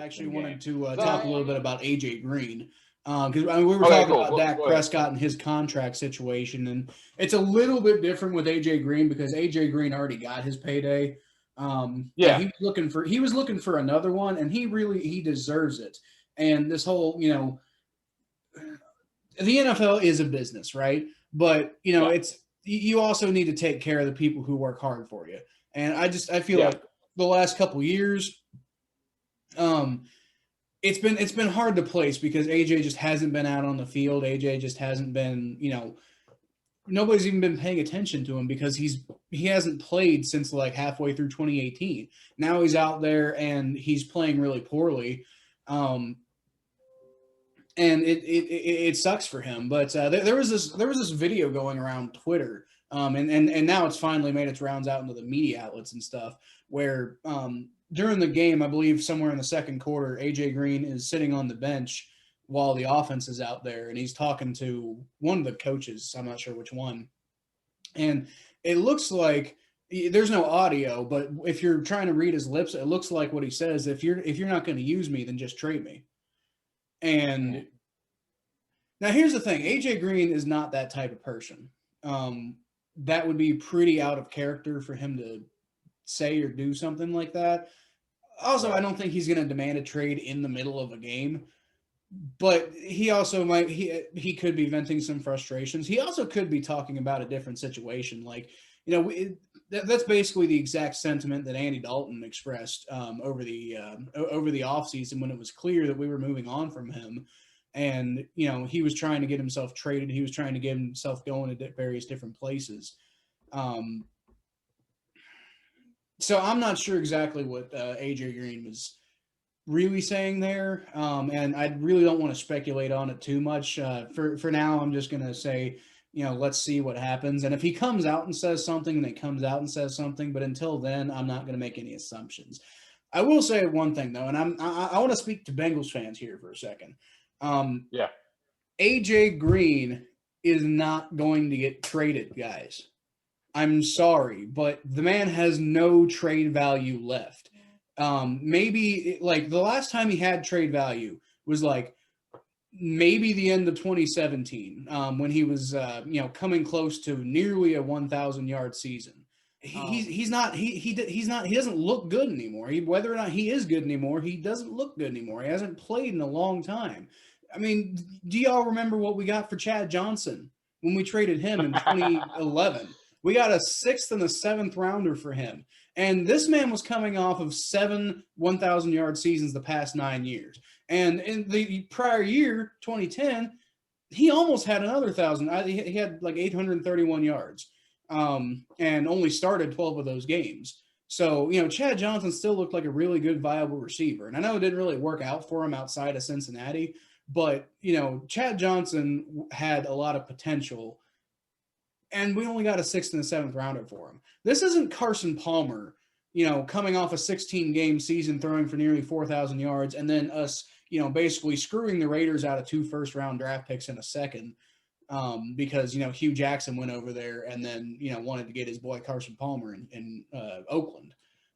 actually wanted game. to Is talk that a little bit about AJ Green because I mean, we were okay? talking Cool. about Dak Go ahead. Prescott and his contract situation, and it's a little bit different with AJ Green because AJ Green already got his payday. Yeah, Yeah. he was looking for another one, and he deserves it. And this whole the NFL is a business, right? But Yeah. it's you also need to take care of the people who work hard for you. And I feel Yeah. like the last couple years, um, it's been hard to place because AJ just hasn't been out on the field. AJ just hasn't been, nobody's even been paying attention to him because he hasn't played since like halfway through 2018. Now he's out there and he's playing really poorly. Um, and it sucks for him. But there was this video going around Twitter, and now it's finally made its rounds out into the media outlets and stuff. Where during the game, I believe somewhere in the second quarter, AJ Green is sitting on the bench while the offense is out there, and he's talking to one of the coaches. I'm not sure which one, and it looks like there's no audio, but if you're trying to read his lips, it looks like what he says. If you're not going to use me, then just trade me. Mm. And now, here's the thing: AJ Green is not that type of person. Um, that would be pretty out of character for him to say or do something like that. Also, I Right. don't think he's going to demand a trade in the middle of a game. But he also might he could be venting some frustrations. He also could be talking about a different situation, like that's basically the exact sentiment that Andy Dalton expressed over the offseason when it was clear that we were moving on from him. And he was trying to get himself traded. He was trying to get himself going to various different places. Um, so I'm not sure exactly what AJ Green was really saying there, and I really don't want to speculate on it too much. For now, I'm just gonna say, let's see what happens. And if he comes out and says something, then he comes out and says something. But until then, I'm not gonna make any assumptions. I will say one thing though, and I want to speak to Bengals fans here for a second. Um, Yeah. AJ Green is not going to get traded, guys. I'm sorry, but the man has no trade value left. Maybe like the last time he had trade value was like maybe the end of 2017 when he was coming close to nearly a 1,000 yard season. He's not he's not he doesn't look good anymore. Whether or not he is good anymore, he doesn't look good anymore. He hasn't played in a long time. I mean, do y'all remember what we got for Chad Johnson when we traded him in 2011? We got a sixth and a seventh rounder for him. And this man was coming off of 7 1,000 yard seasons the past 9 years. And in the prior year, 2010, he almost had another thousand. He had like 831 yards, and only started 12 of those games. So Chad Johnson still looked like a really good, viable receiver. And I know it didn't really work out for him outside of Cincinnati, but Chad Johnson had a lot of potential, and we only got a sixth and a seventh rounder for him. This isn't Carson Palmer, coming off a 16-game season, throwing for nearly 4,000 yards, and then us, basically screwing the Raiders out of 2 first-round draft picks in a second, because Hugh Jackson went over there and then wanted to get his boy Carson Palmer in Oakland.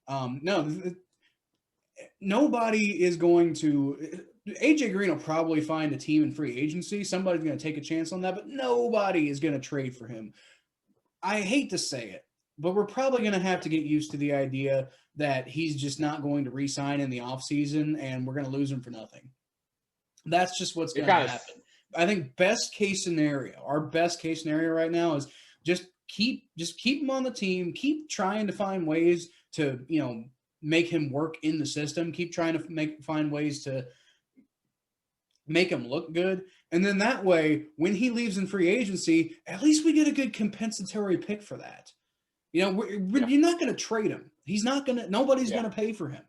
No, nobody is going to. AJ Green will probably find a team in free agency. Somebody's going to take a chance on that, but nobody is going to trade for him. I hate to say it, but we're probably going to have to get used to the idea that he's just not going to re-sign in the offseason and we're going to lose him for nothing. That's just what's It going to kind of. happen. I think our best case scenario right now is just keep him on the team, keep trying to find ways to, make him work in the system, keep trying to find ways to make him look good. And then that way, when he leaves in free agency, at least we get a good compensatory pick for that. Yeah. You're not going to trade him. Nobody's Yeah. going to pay for him.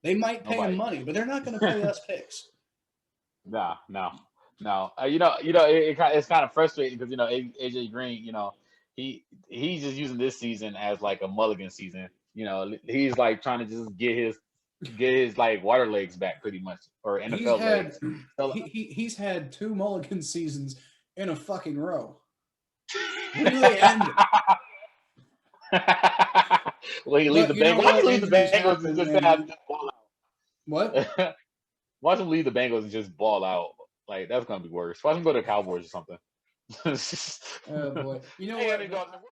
They might pay him Nobody. money, but they're not going to pay us picks. No. No. No. It's kind of frustrating because AJ Green, he's just using this season as like a mulligan season. He's like trying to just get his like water legs back pretty much, or He's NFL had legs. So he's had 2 mulligan seasons in a fucking row. When do they end? well, he leaves But the you know Bengals. He what? leaves the Injuries Bengals and happen, just have man. to ball out. What? Watch him leave the Bengals and just ball out. Like that's gonna be worse. Watch him go to the Cowboys or something. Oh boy. You know Hey, what?